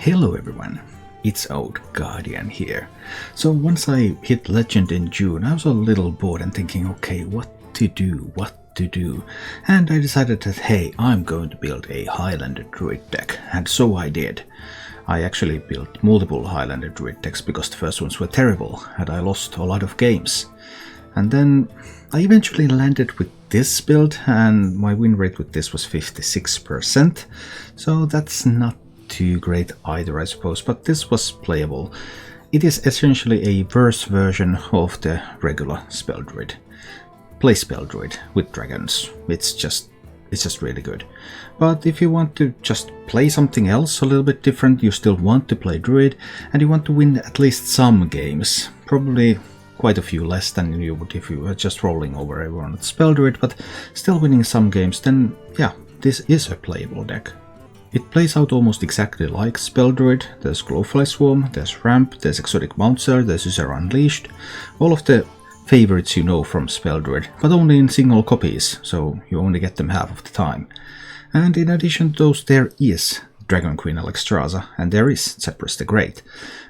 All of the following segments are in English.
Hello everyone, it's Old Guardian here. So once I hit Legend in June, I was a little bored and thinking, okay, what to do? And I decided that, hey, I'm going to build a Highlander Druid deck, and so I did. I actually built multiple Highlander Druid decks because the first ones were terrible, and I lost a lot of games. And then I eventually landed with this build, and my win rate with this was 56%, so that's not too great either, I suppose, but this was playable. It is essentially a worse version of the regular Spell Druid. Play Spell Druid with dragons. It's just really good. But if you want to just play something else a little bit different, you still want to play Druid, and you want to win at least some games, probably quite a few less than you would if you were just rolling over everyone with Spell Druid, but still winning some games, then yeah, this is a playable deck. It plays out almost exactly like Spell Druid. There's Glowfly Swarm, there's Ramp, there's Exotic Mountsire, there's User Unleashed. All of the favorites you know from Spell Druid, but only in single copies, so you only get them half of the time. And in addition to those, there is Dragon Queen Alexstrasza, and there is Zephyrus the Great.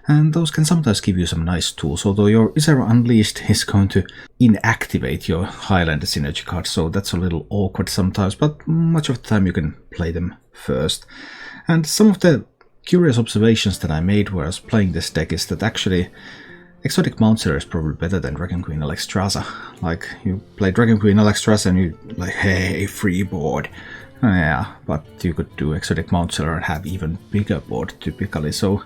And those can sometimes give you some nice tools, although your User Unleashed is going to inactivate your Highlander synergy card, so that's a little awkward sometimes, but much of the time you can play them first. And some of the curious observations that I made while I was playing this deck is that actually Exotic Mountsire is probably better than Dragon Queen Alexstrasza. Like, you play Dragon Queen Alexstrasza and you like, hey, free board. Yeah, but you could do Exotic Mountsire and have even bigger board typically, so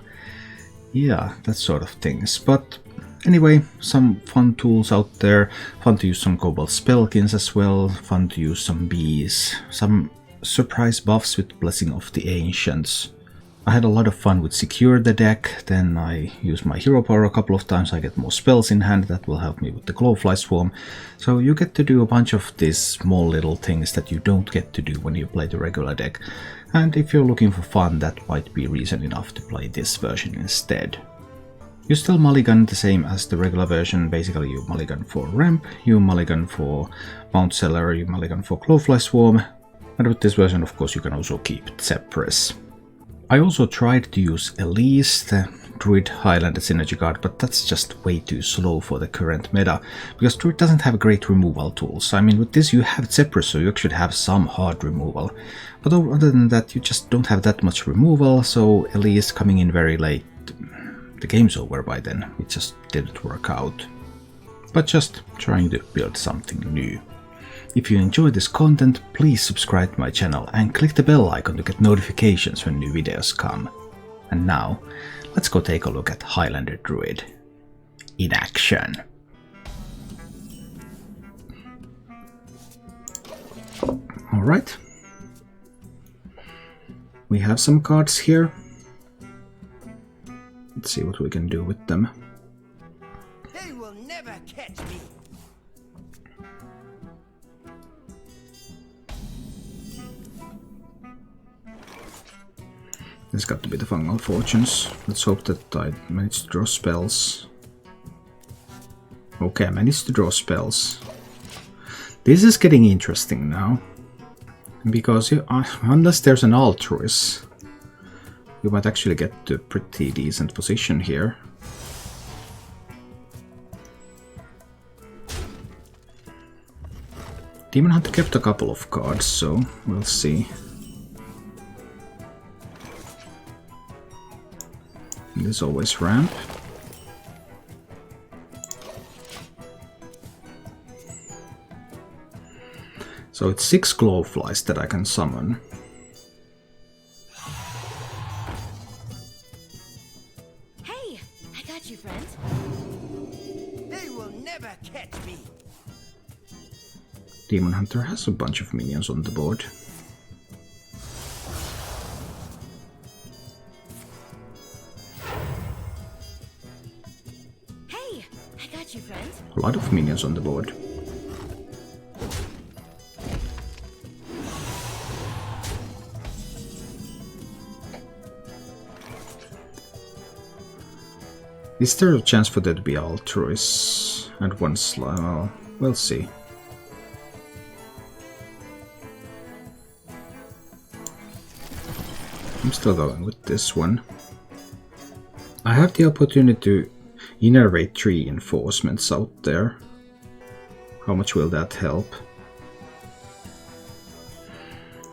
yeah, that sort of things. But anyway, some fun tools out there, fun to use some Cobalt Spellkins as well, fun to use some bees, some surprise buffs with Blessing of the Ancients. I had a lot of fun with Secure the deck, then I used my hero power a couple of times, I get more spells in hand, that will help me with the Glowfly Swarm. So you get to do a bunch of these small little things that you don't get to do when you play the regular deck. And if you're looking for fun, that might be reason enough to play this version instead. You still mulligan the same as the regular version, basically you mulligan for Ramp, you mulligan for Mountseller, you mulligan for Glowfly Swarm, and with this version of course you can also keep Zephyrus. I also tried to use Elise, the Druid Highlander synergy card, but that's just way too slow for the current meta, because Druid doesn't have great removal tools. I mean, with this you have Zephyrus, so you actually have some hard removal. But other than that, you just don't have that much removal, so Elise coming in very late, the game's over by then. It just didn't work out. But just trying to build something new. If you enjoy this content, please subscribe to my channel and click the bell icon to get notifications when new videos come. And now, let's go take a look at Highlander Druid in action. Alright. We have some cards here. Let's see what we can do with them. They will never catch me. There's got to be the Fungal Fortunes. Let's hope that I manage to draw spells. Okay, I managed to draw spells. This is getting interesting now. Because unless there's an Altruist, you might actually get to a pretty decent position here. Demon Hunter kept a couple of cards, so we'll see. There's always Ramp. So it's 6 Glowflies that I can summon. Hey, I got you, friend. They will never catch me. Demon Hunter has a bunch of minions on the board. Hey, I got you, friend. A lot of minions on the board. Is there a chance for there to be Altruist and one slime? Well, we'll see. I'm still going with this one. I have the opportunity to generate 3 reinforcements out there. How much will that help?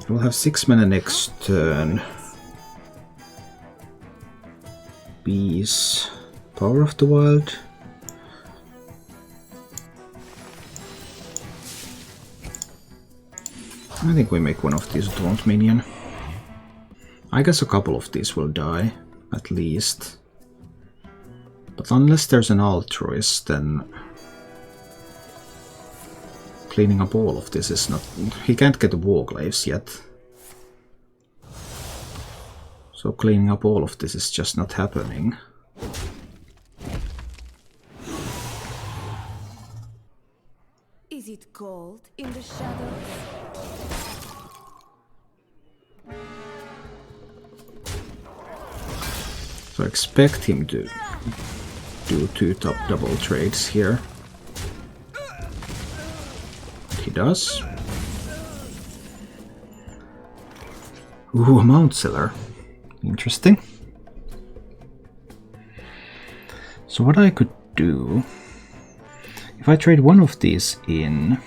We'll have 6 mana next turn. Bees. Power of the Wild. I think we make one of these Taunt Minion. I guess a couple of these will die, at least. But unless there's an Altruist, then cleaning up all of this is not... He can't get the Warglaves yet. So cleaning up all of this is just not happening. Is it cold in the shadows? So I expect him to do 2 top double trades here. He does. Ooh, a Mount Seller. Interesting. So what I could do, if I trade one of these in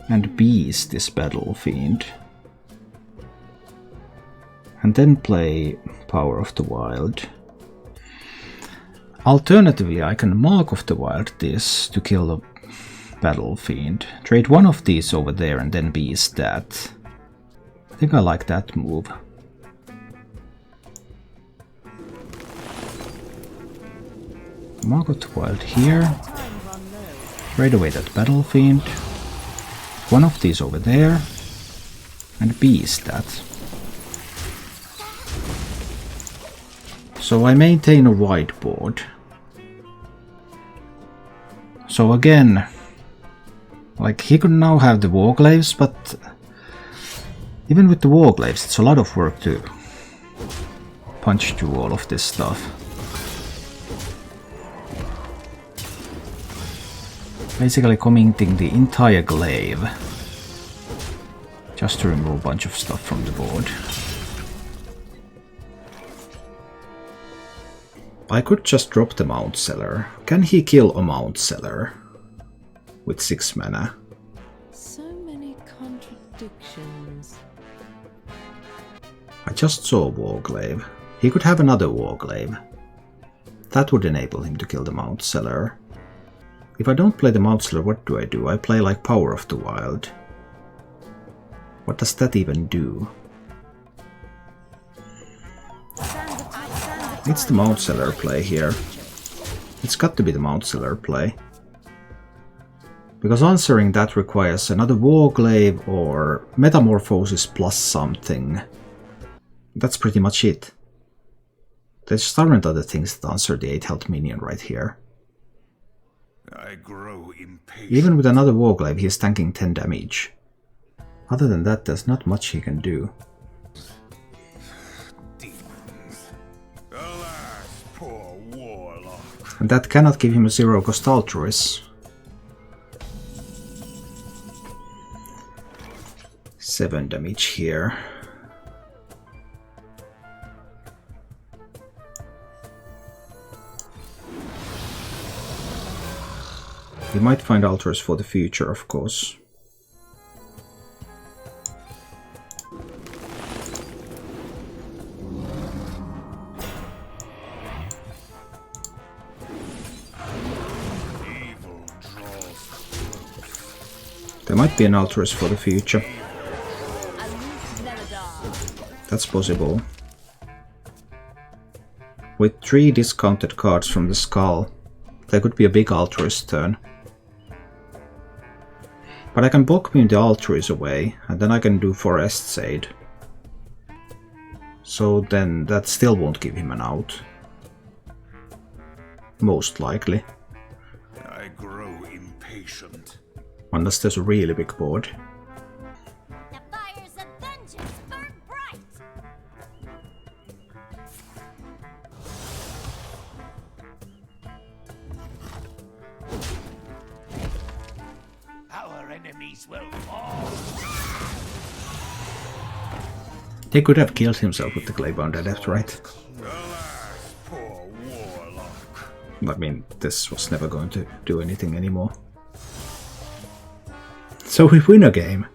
and beast this Battle Fiend, and then play Power of the Wild. Alternatively, I can Mark of the Wild this to kill the Battle Fiend. Trade one of these over there and then beast that. I think I like that move. Mark of the Wild here. Trade away that Battle Fiend. One of these over there. And beast that. So I maintain a whiteboard. So again, like he could now have the Warglaves, but even with the Warglaves, it's a lot of work to punch through all of this stuff. Basically committing the entire glaive just to remove a bunch of stuff from the board. I could just drop the Mount Seller. Can he kill a Mount Seller with 6 mana? So many contradictions. I just saw Warglaive. He could have another Warglaive. That would enable him to kill the Mount Seller. If I don't play the Mount Seller, what do? I play like Power of the Wild. What does that even do? It's the Mount Seller play here. It's got to be the Mount Seller play. Because answering that requires another Warglaive or Metamorphosis plus something. That's pretty much it. There aren't other things that answer the 8 health minion right here. I grow impatient. Even with another Warglaive, he's tanking 10 damage. Other than that, there's not much he can do. Alas, poor warlock. And that cannot give him a 0-cost Altruist. 7 damage here. He might find altars for the future, of course. There might be an Altarist for the future. That's possible. With 3 discounted cards from the skull, there could be a big Altarist turn. But I can block beam the Altarist away, and then I can do Forest's Aid. So then that still won't give him an out. Most likely. I grow impatient. Unless there's a really big board. The fires of vengeance burn bright. Our enemies will fall. He could have killed himself with the Claybound Adept, right? Alas, poor I mean, this was never going to do anything anymore. So we win a game.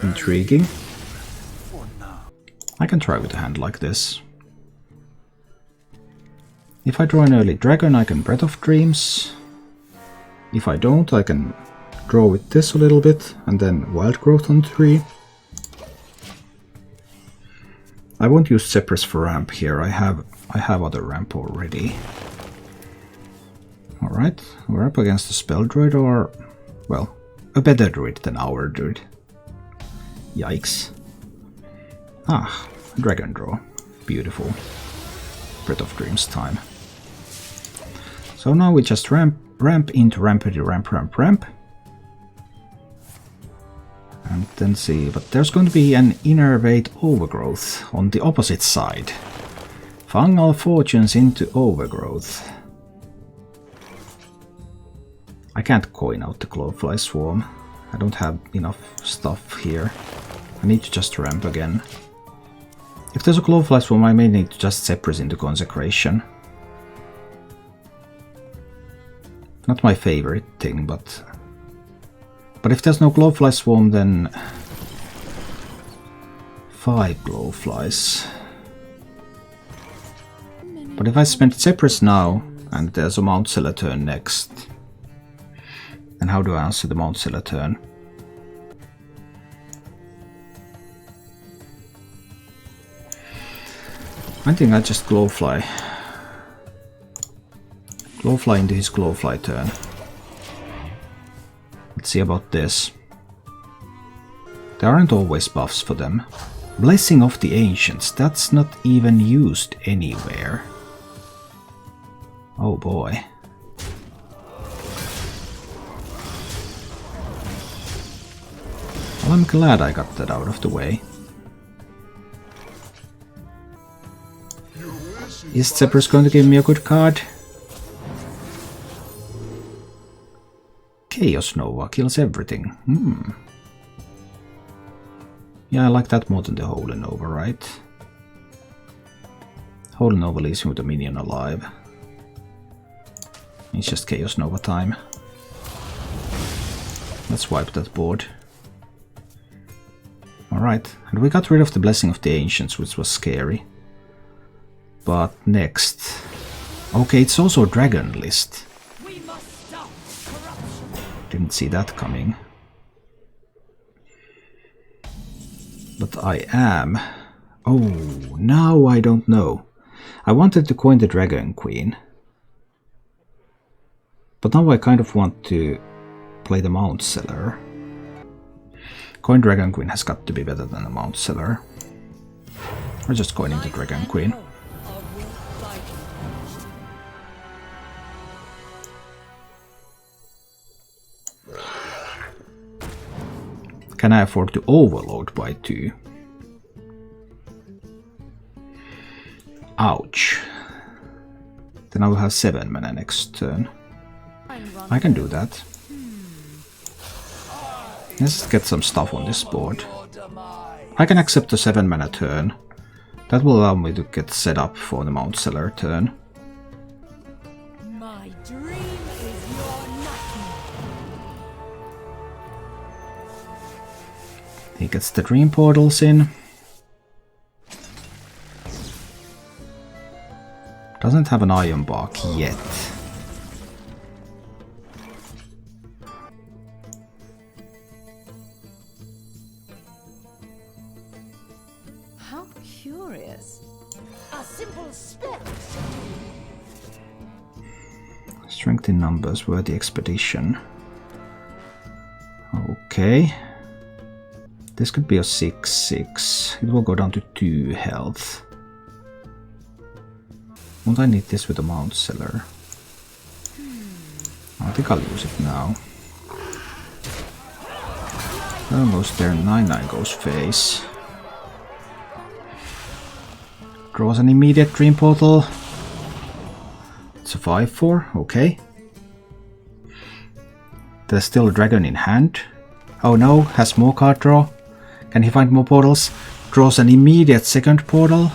Intriguing. I can try with a hand like this. If I draw an early dragon, I can Breath of Dreams. If I don't, I can draw with this a little bit, and then Wild Growth on 3. I won't use Zephyrus for ramp here, I have other ramp already. Alright, we're up against a spell druid or, well, a better druid than our druid. Yikes. Ah, dragon draw. Beautiful. Breath of Dreams time. So now we just ramp into rampity ramp. And then see, but there's going to be an innervate overgrowth on the opposite side. Fungal fortunes into overgrowth. I can't coin out the Glowfly Swarm. I don't have enough stuff here. I need to just ramp again. If there's a Glowfly Swarm, I may need to just Zephyrus into Consecration. Not my favorite thing, but if there's no Glowfly Swarm, then 5 Glowflies. But if I spend Zephyrus now, and there's a Mount Seller turn next, then how do I answer the Mount Seller turn? I think I just Glowfly. Glowfly into his Glowfly turn. Let's see about this. There aren't always buffs for them. Blessing of the Ancients, that's not even used anywhere. Oh boy. Well, I'm glad I got that out of the way. Is Zephyrus going to give me a good card? Chaos Nova kills everything. Yeah, I like that more than the Holy Nova, right? Holy Nova leaves me with a minion alive. It's just Chaos Nova time. Let's wipe that board. Alright, and we got rid of the Blessing of the Ancients, which was scary. But next... Okay, it's also a dragon list. Didn't see that coming. But I am... Oh, now I don't know. I wanted to coin the Dragon Queen. But now I kind of want to play the Mount Seller. Coin Dragon Queen has got to be better than the Mount Seller. Or just coining the Dragon Queen. Can I afford to overload by 2? Ouch. Then I will have 7 mana next turn. I can do that. Let's get some stuff on this board. I can accept the 7 mana turn. That will allow me to get set up for the Mount Seller turn. My dream is your nightmare. He gets the Dream Portals in. Doesn't have an Iron Bark yet. How curious. A simple spell. Strength in numbers, worthy expedition. Okay. This could be a 6/6. It will go down to 2 health. Won't I need this with a Mount Seller? I think I'll use it now. Almost there, 9/9 goes face. Draws an immediate Dream Portal. It's a 5/4, okay. There's still a dragon in hand. Oh no, has more card draw. Can he find more portals? Draws an immediate second portal.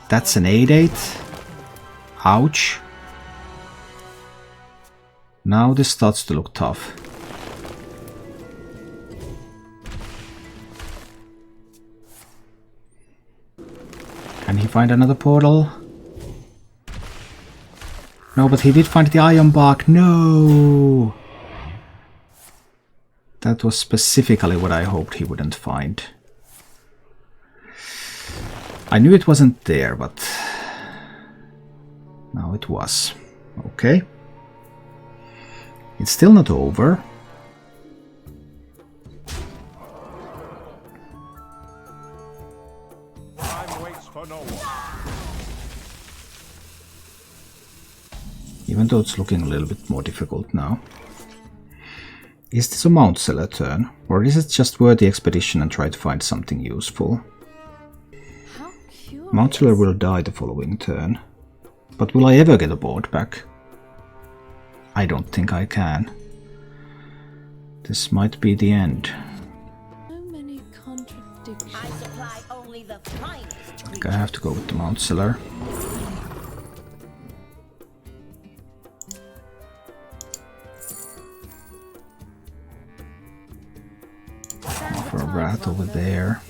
That's an 8/8. Ouch. Now this starts to look tough. Can he find another portal? No, but he did find the iron bark. No! That was specifically what I hoped he wouldn't find. I knew it wasn't there, but now it was. Okay. It's still not over. Time waits for no one. Even though it's looking a little bit more difficult now. Is this a Mount Seller turn? Or is it just worthy expedition and try to find something useful? Mount Seller will die the following turn. But will I ever get a board back? I don't think I can. This might be the end. So many contradictions. I supply only the finest. I think I have to go with the Mount Seller. For a Wrath over there.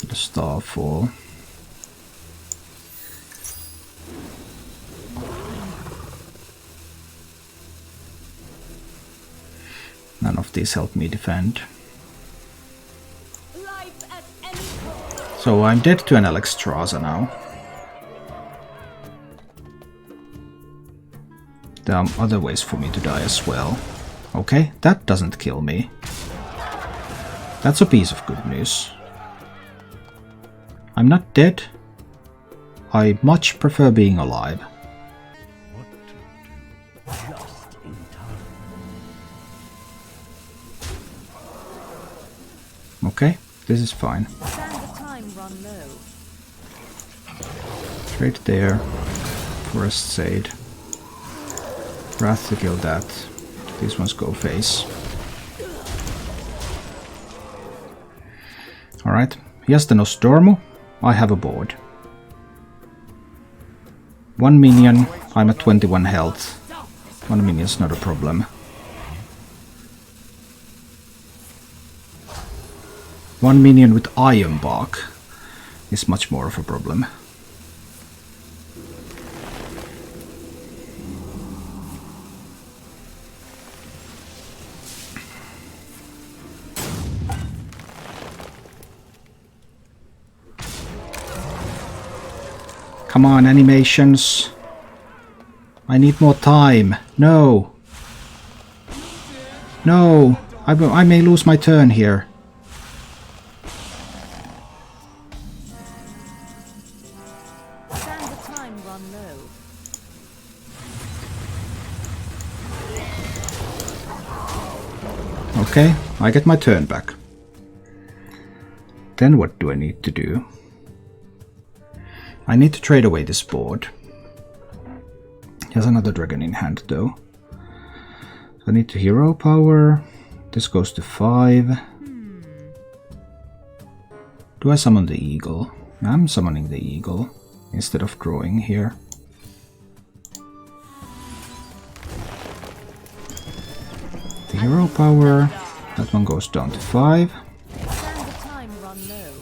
The Starfall. None of these help me defend. So I'm dead to an Alexstrasza now. There are other ways for me to die as well. Okay, that doesn't kill me. That's a piece of good news. I'm not dead. I much prefer being alive. Okay, this is fine. Straight there. Forest Shade. Wrath to kill that. These ones go face. Alright, he has the Nostormo. I have a board. 1 minion, I'm at 21 health. 1 minion's not a problem. 1 minion with Iron Bark is much more of a problem. Come on, animations. I need more time. No. No. I may lose my turn here. Okay, I get my turn back. Then what do I need to do? I need to trade away this board. He has another dragon in hand though. So I need to hero power. This goes to 5. Do I summon the eagle? I'm summoning the eagle instead of drawing here. The hero power, that one goes down to 5.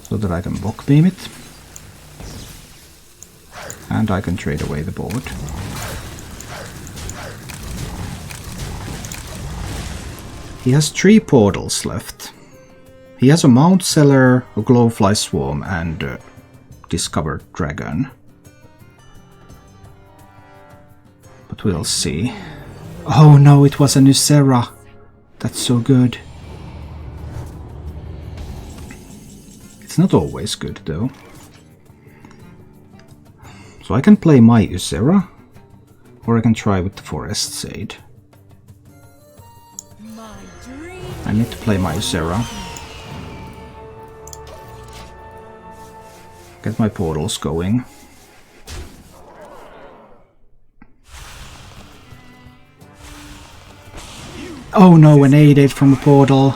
So that I can block beam it. And I can trade away the board. He has 3 portals left. He has a Mount Seller, a Glowfly Swarm, and a Discovered Dragon. But we'll see. Oh no, it was a Nusera. That's so good. It's not always good though. So I can play my Ysera, or I can try with the Forest Shade. I need to play my Ysera. Get my portals going. Oh no, an 8/8 from a portal.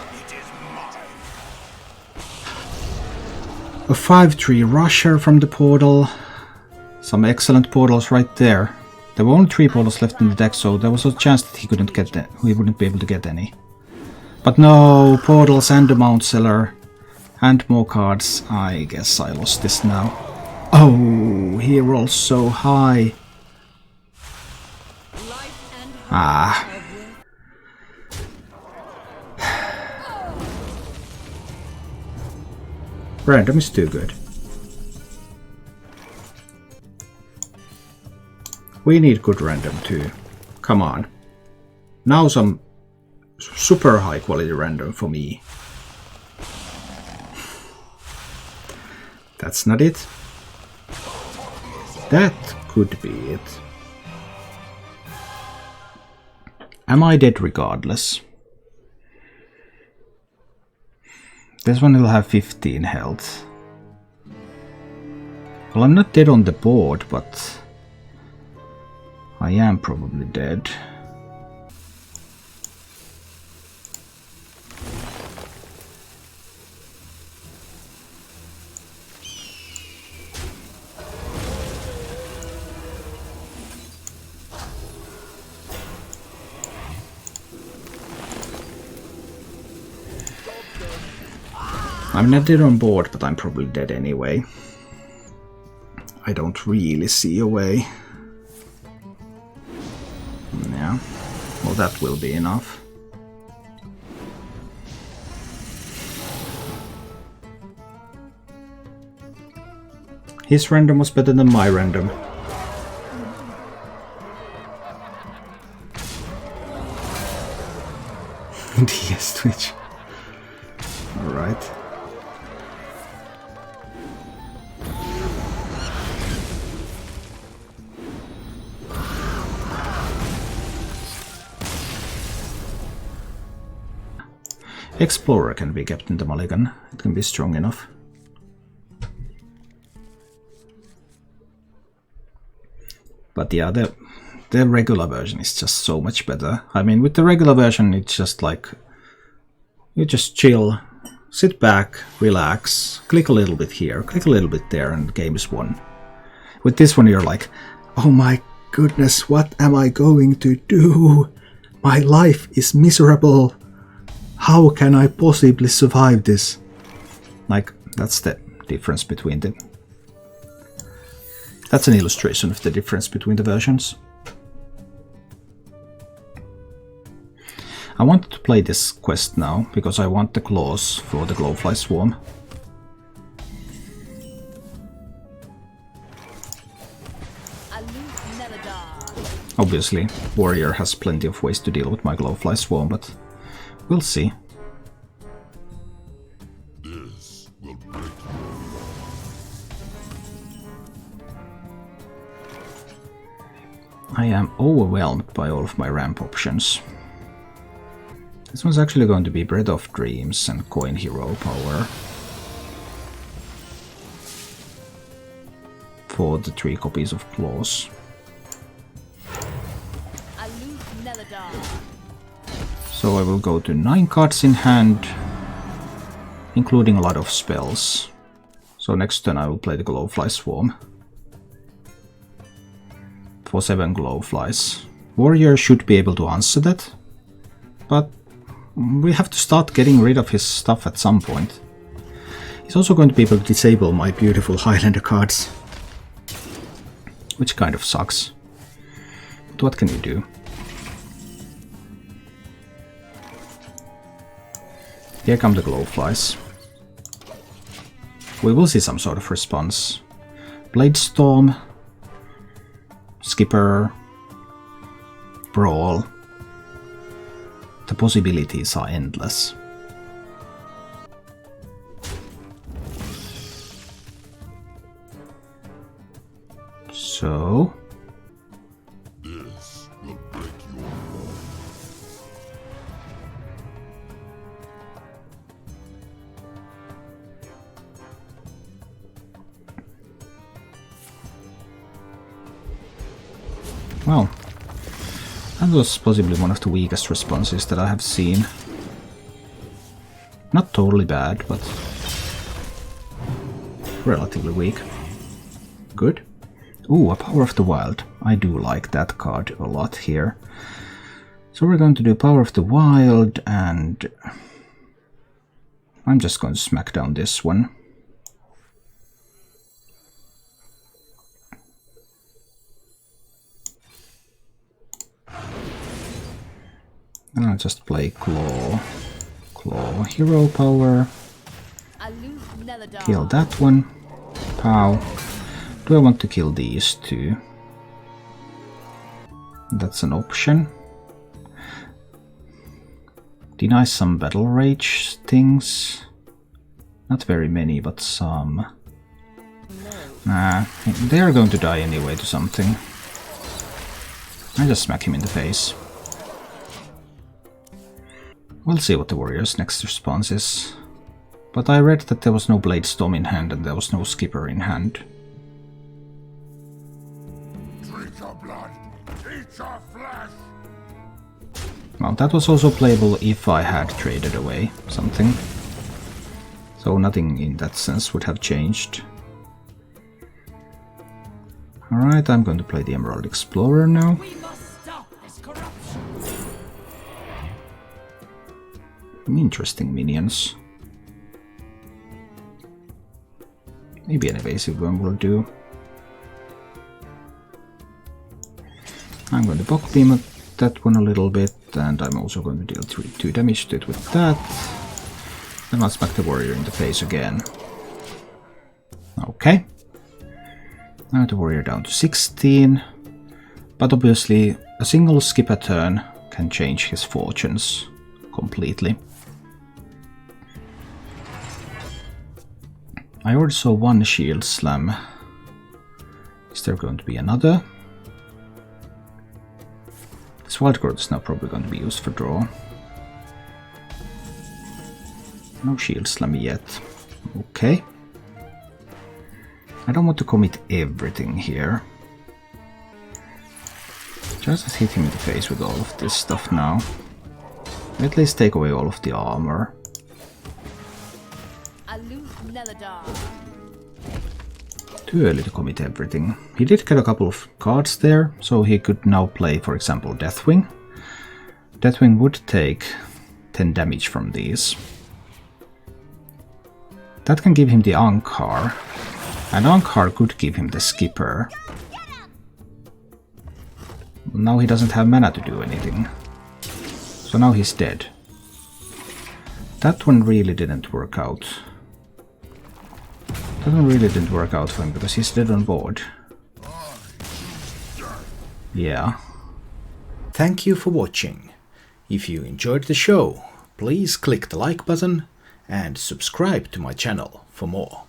A 5/3 rusher from the portal. Some excellent portals right there. There were only 3 portals left in the deck, so there was a chance that he couldn't get that. He wouldn't be able to get any. But no, portals and the Mount Cellar. And more cards. I guess I lost this now. Oh, he rolls so high. Ah. Random is too good. We need good random too. Come on. Now some super high quality random for me. That's not it. That could be it. Am I dead regardless? This one will have 15 health. Well, I'm not dead on the board, but I am probably dead. I'm not dead on board, but I'm probably dead anyway. I don't really see a way. Yeah, well, that will be enough. His random was better than my random. DS Twitch. Alright. Explorer can be kept in the mulligan. It can be strong enough. But yeah, the regular version is just so much better. I mean, with the regular version, it's just like you just chill, sit back, relax, click a little bit here, click a little bit there, and the game is won. With this one, you're like, oh my goodness, what am I going to do? My life is miserable. How can I possibly survive this? Like, that's the difference between the... That's an illustration of the difference between the versions. I wanted to play this quest now, because I want the claws for the Glowfly Swarm. Obviously, Warrior has plenty of ways to deal with my Glowfly Swarm, but we'll see. This will break you. I am overwhelmed by all of my ramp options. This one's actually going to be Breath of Dreams and Coin Hero power for the 3 copies of Claws. So I will go to 9 cards in hand, including a lot of spells. So next turn I will play the Glowfly Swarm for 7 Glowflies. Warrior should be able to answer that, but we have to start getting rid of his stuff at some point. He's also going to be able to disable my beautiful Highlander cards, which kind of sucks. But what can you do? Here come the Glowflies. We will see some sort of response. Bladestorm, Skipper, Brawl. The possibilities are endless. So... This will break your law. Well, That was possibly one of the weakest responses that I have seen. Not totally bad, but relatively weak. Good. Ooh, a Power of the Wild. I do like that card a lot here. So we're going to do Power of the Wild, and I'm just going to smack down this one. And I'll just play Claw. Claw, Hero Power. Kill that one. Pow. Do I want to kill these two? That's an option. Deny some Battle Rage things. Not very many, but some. Nah, they are going to die anyway to something. I just smack him in the face. We'll see what the warrior's next response is. But I read that there was no Blade Storm in hand and there was no Skipper in hand. Drink your blood, eat your flesh. Well, that was also playable if I had traded away something. So nothing in that sense would have changed. Alright, I'm going to play the Emerald Explorer now. We must stop this corruption. Interesting minions. Maybe an evasive one will do. I'm going to Bog Beam at that one a little bit, and I'm also going to deal 2 damage to it with that. Then I'll smack the warrior in the face again. Okay. Now the warrior down to 16. But obviously a single skip a turn can change his fortunes completely. I already saw one Shield Slam. Is there going to be another? This wild card is now probably going to be used for draw. No Shield Slam yet. Okay. I don't want to commit everything here. Just hit him in the face with all of this stuff now. At least take away all of the armor. Too early to commit everything. He did get a couple of cards there, so he could now play, for example, Deathwing. Deathwing would take 10 damage from these. That can give him the Ankar, and Ankar could give him the Skipper. Now he doesn't have mana to do anything. So now he's dead. That one really didn't work out. That one really didn't work out for him because he's dead on board. Yeah. Thank you for watching. If you enjoyed the show, please click the like button and subscribe to my channel for more.